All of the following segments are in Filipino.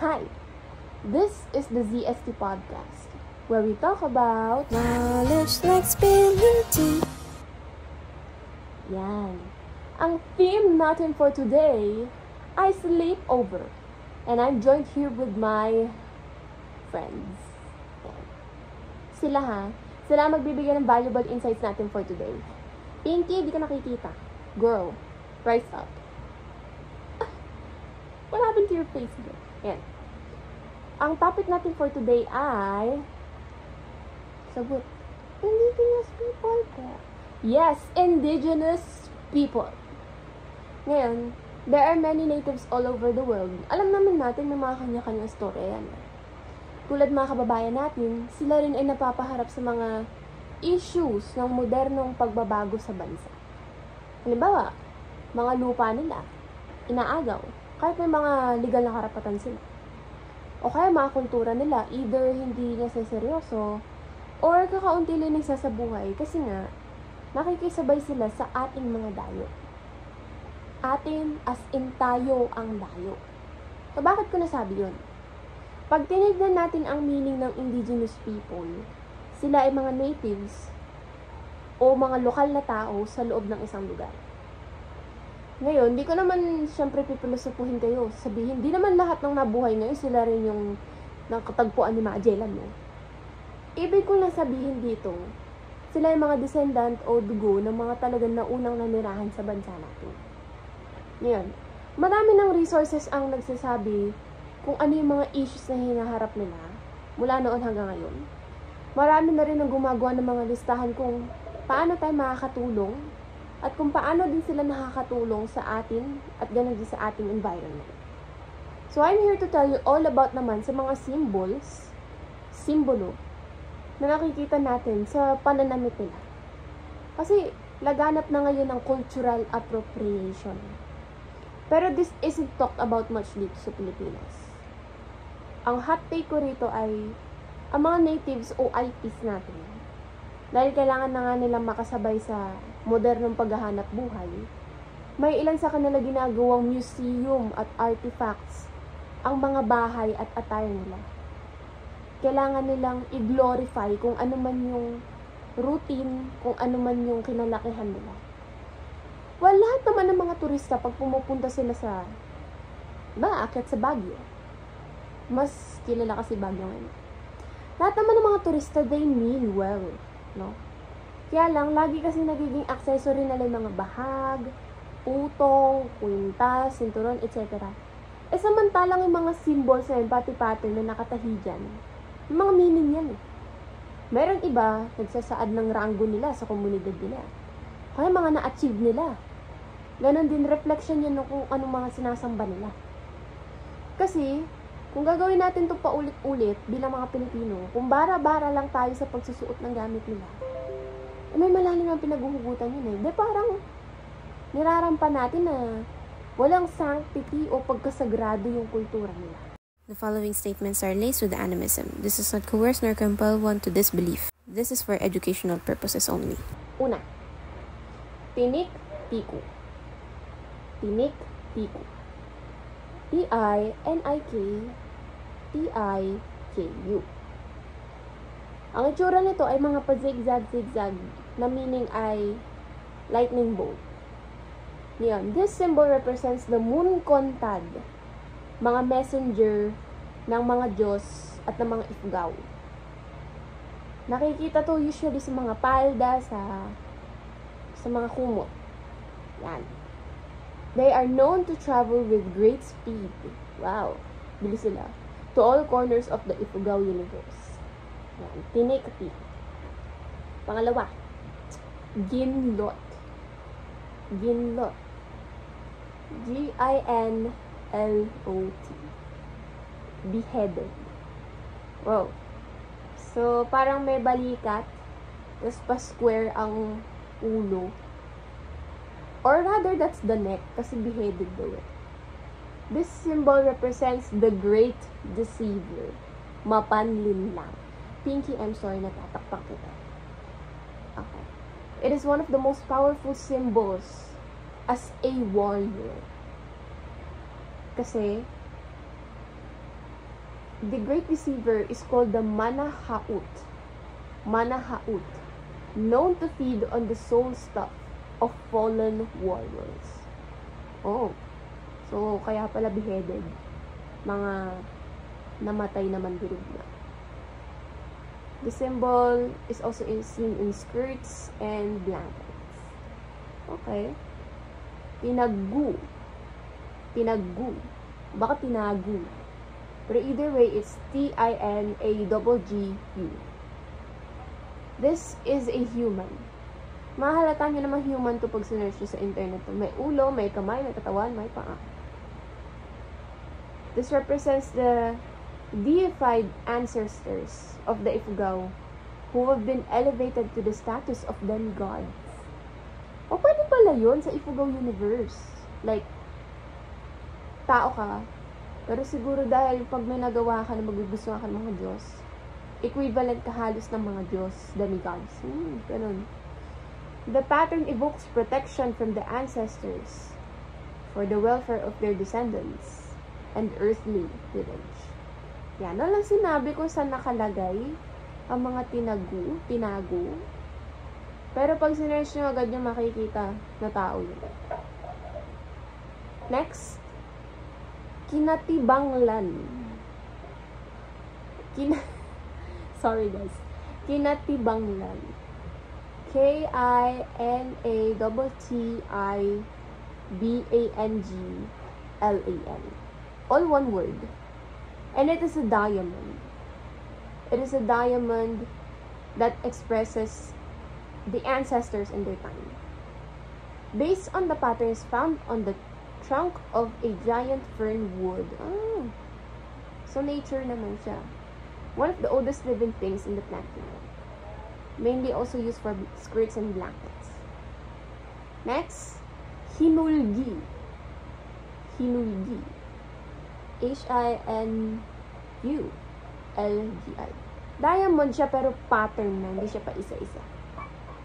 Hi, this is the ZST Podcast, where we talk about knowledge like spilling tea. Yan. Ang theme natin for today ay sleepover. And I'm joined here with my friends. Yan. Sila ang magbibigay ng valuable insights natin for today. Pinky, di ka nakikita. Girl, rise up. What happened to your face, girl? Yan. Ang topic natin for today ay sagot. Indigenous people po. Yes, indigenous people. Ngayon, there are many natives all over the world. Alam naman natin may mga kanya-kanyang storya yan. Tulad mga kababayan natin, sila rin ay napapaharap sa mga issues ng modernong pagbabago sa bansa. Halimbawa, mga lupa nila, inaagaw, kahit may mga legal na karapatan sila. O kaya mga kultura nila, either hindi naseseryoso, or kakaunti lang nagsasabuhay kasi nga, nakikisabay sila sa ating mga dayo. Atin as in tayo ang dayo. So bakit ko nasabi yun? Pag tinignan natin ang meaning ng indigenous people, sila ay mga natives o mga lokal na tao sa loob ng isang lugar. Ngayon, di ko naman siyempre pipilosopuhin kayo. Sabihin, di naman lahat ng nabuhay ngayon sila rin yung nakatagpuan ni Magellan, no? Ibig ko lang sabihin dito, sila yung mga descendant o dugo ng mga talagang naunang nanirahan sa bansa natin. Ngayon, marami ng resources ang nagsasabi kung ano yung mga issues na hinaharap nila mula noon hanggang ngayon. Marami na rin ang gumagawa ng mga listahan kung paano tayo makakatulong at kung paano din sila nakakatulong sa atin at ganun din sa ating environment. So, I'm here to tell you all about naman sa mga simbolo, na nakikita natin sa pananamit nila. Kasi, laganap na ngayon ang cultural appropriation. Pero this isn't talked about much dito sa Pilipinas. Ang hot take ko rito ay ang mga natives o IPs natin. Dahil kailangan na nga nilang makasabay sa modernong paghahanap buhay, may ilan sa kanila ginagawang museum at artifacts ang mga bahay at attire nila. Kailangan nilang i-glorify kung ano man yung routine, kung ano man yung kinalakihan nila. Well, lahat naman ng mga turista pag pumupunta sila sa aakyat sa Baguio. Mas kilala kasi Baguio ngayon. Lahat naman ng mga turista, they mean well, no? Kaya lang, lagi kasi nagiging accessory nila yung mga bahag, utong, kwintas, sinturon, etc. Samantalang yung mga symbols na yun, pati-pattern na nakatahi dyan, yung mga meaning yan eh. Meron iba, nagsasaad ng ranggo nila sa komunidad nila. Kaya mga na-achieve nila. Ganon din, reflection yun kung anong mga sinasamba nila. Kasi, kung gagawin natin ito paulit-ulit bilang mga Pilipino, kung bara-bara lang tayo sa pagsusuot ng gamit nila, may malalim ang pinaghuhugutan yun eh. Parang nirarampa natin na walang sanctity o pagkasagrado yung kultura nila. The following statements are laced with animism. This is not coerce nor compel one to disbelief. This is for educational purposes only. Una, tinik-tiku. Tinik-tiku. T-I-N-I-K-T-I-K-U. Ang itsura nito ay mga pa-zigzag-zigzag na meaning ay lightning bolt. Yan. This symbol represents the moon kontad, mga messenger ng mga Diyos at ng mga Ifugao. Nakikita to usually sa mga palda, sa mga kumot. Yan. They are known to travel with great speed. Wow. Bilis sila. To all corners of the Ifugao universe. Yan. Tinik-tik. Pangalawa. Ginlot. Ginlot. G-I-N-L-O-T. Beheaded. Wow. So, parang may balikat, tapos pa-square ang ulo. Or rather, that's the neck, kasi beheaded daw eh. This symbol represents the great deceiver. Mapanlinlang. Pinky, I'm sorry, natatakpak kita. Okay. It is one of the most powerful symbols as a warrior. Kasi, the great deceiver is called the Manahaut. Manahaut, known to feed on the soul stuff of fallen warriors. Oh, so kaya pala beheaded. Mga namatay na mandurog na. The symbol is also seen in skirts and blankets. Okay. Tinaggu. Tinaggu. Baka tinagu. But either way, it's T-I-N-A-G-G-U. This is a human. Mahalata nyo naman human to pag sinerch nyo sa internet. May ulo, may kamay, may katawan, may paa. This represents the deified ancestors of the Ifugao who have been elevated to the status of demigods. O pwede pala yun sa Ifugao universe. Like, tao ka, pero siguro dahil pag may nagawa ka na magugustuhan ka ng mga Diyos, equivalent ka halos ng mga Diyos, demigods. Ganun. The pattern evokes protection from the ancestors for the welfare of their descendants and earthly village. Yan, lang sinabi ko sa nakalagay ang mga tinago. Pero pag sinerch nyo agad nyo makikita na tao yun. Next, Kinatibanglan. Sorry guys. Kinatibanglan. Kinatibanglan. All one word. And it is a diamond. It is a diamond that expresses the ancestors in their time. Based on the patterns found on the trunk of a giant fern wood. So nature naman siya. One of the oldest living things in the plant kingdom. Mainly also used for skirts and blankets. Next, Hinulgi. Hinulgi. Hinulgi. Diamond siya pero pattern na, hindi siya pa isa-isa.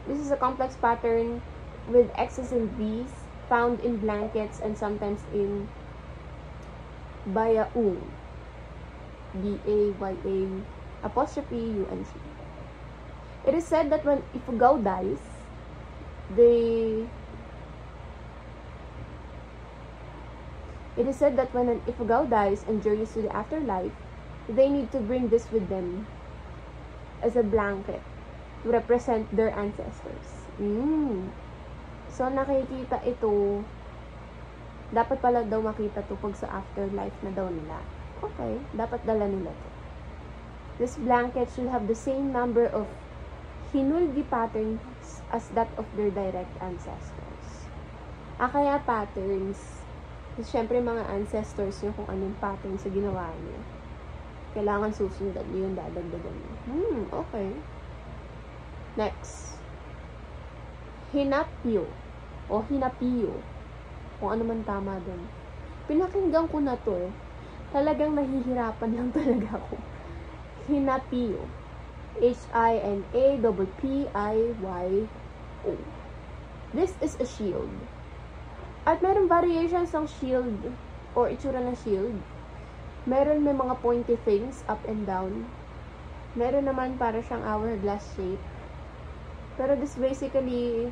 This is a complex pattern with X's and B's found in blankets and sometimes in bayaung. B-A-Y-A''UNC. It is said that when Ifugao dies, It is said that when an Ifugao dies and journeys to the afterlife, they need to bring this with them as a blanket to represent their ancestors. So, nakikita ito, dapat pala daw makita to pag sa afterlife na daw nila. Okay, dapat dala nila to. This blanket should have the same number of Hinulgi patterns as that of their direct ancestors. Kaya patterns, syempre mga ancestors nyo kung anong pattern sa ginawa nyo. Kailangan susundan nyo yung dadagdagan nyo. Okay. Next. Hinapyo. O Hinapio. Kung ano man tama dun. Pinakinggan ko na to Talagang nahihirapan lang talaga ako. Hinapyo. Hinappiyo. This is a shield. At meron variations ng shield or itsura ng shield. Meron may mga pointy things up and down. Meron naman para siyang hourglass shape. Pero this basically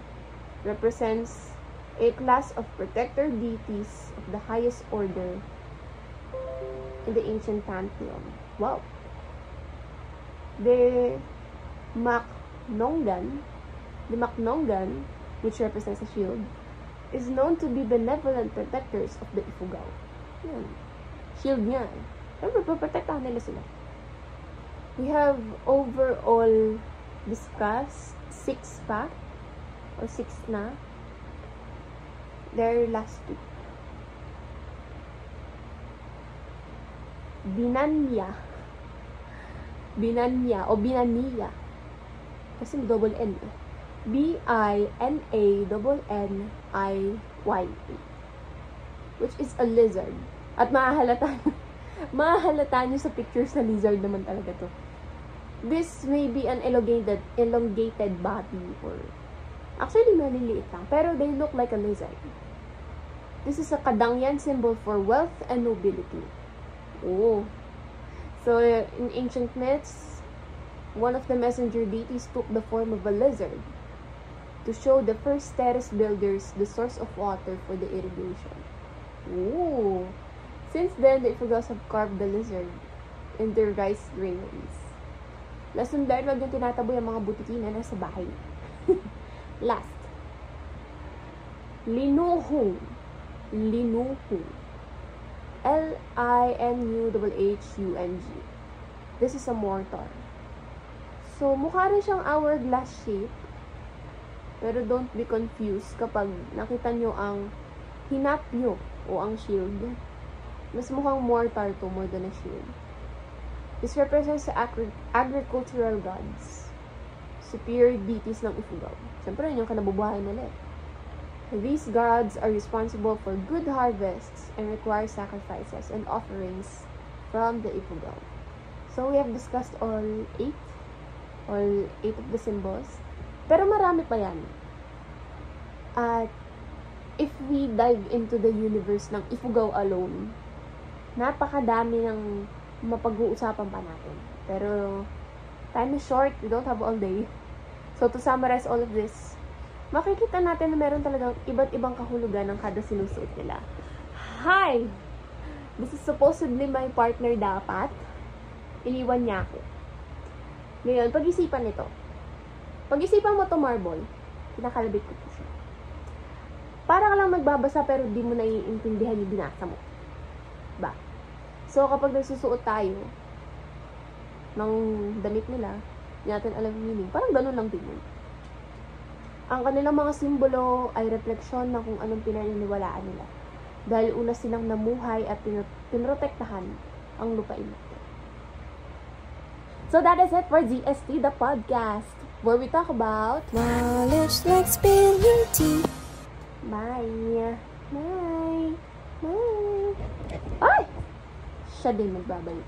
represents a class of protector deities of the highest order in the ancient pantheon. Wow! The Maknongan, which represents a shield, is known to be benevolent protectors of the Ifugao. Yan. Shield niya. Siyempre, paprotektahan nila sila. We have overall discussed 6 pa, or 6 na. There are last 2. Binanya o Binaniya. Kasi may double N. Binanniya. Which is a lizard. At mahahalata nyo sa pictures na lizard naman talaga to. This may be an elongated body or actually maliliit lang. Pero they look like a lizard. This is a Kadangyan symbol for wealth and nobility. Oh. So, in ancient myths, one of the messenger deities took the form of a lizard to show the first terrace builders the source of water for the irrigation. Ooh! Since then, the Ifugaos have carved the lizard in their rice granaries. Lesson learned, wag yung tinataboy ang mga butiki na nasa bahay. Last. Linuhung. Linuhung. Linuhung. This is a mortar. So, mukha rin siyang hourglass shape. Pero don't be confused kapag nakita nyo ang hinapyo o ang shield. Mas mukhang mortar to more than a shield. This represents the agricultural gods. Superior deities ng Ifugao. Siyempre, yun yung kanabubuhay nila. These gods are responsible for good harvests and require sacrifices and offerings from the Ifugao. So, we have discussed all 8 of the symbols. Pero marami pa yan. At if we dive into the universe ng Ifugao alone, napakadami ng mapag-uusapan pa natin. Pero time is short, we don't have all day. So to summarize all of this, makikita natin na meron talagang iba't ibang kahulugan ng kada sinusuot nila. Hi! This is supposedly my partner dapat. Iniwan niya ako. Ngayon, pag-isipan nito. Pag-isipan mo to marble, kinakalabit ko po siya. Para ka lang magbabasa pero di mo naiintindihan yung binasa mo. Ba? So, kapag nagsusuot tayo ng damit nila, hindi natin alam yung meaning. Parang ganun lang din yun. Ang kanilang mga simbolo ay refleksyon ng kung anong pinaniniwalaan nila. Dahil una silang namuhay at pinrotektahan ang lupain natin. So, that is it for GST, the podcast, where we talk about Knowledge like spilling tea. Bye! Bye! Bye! Ay! Siya din magbabalik.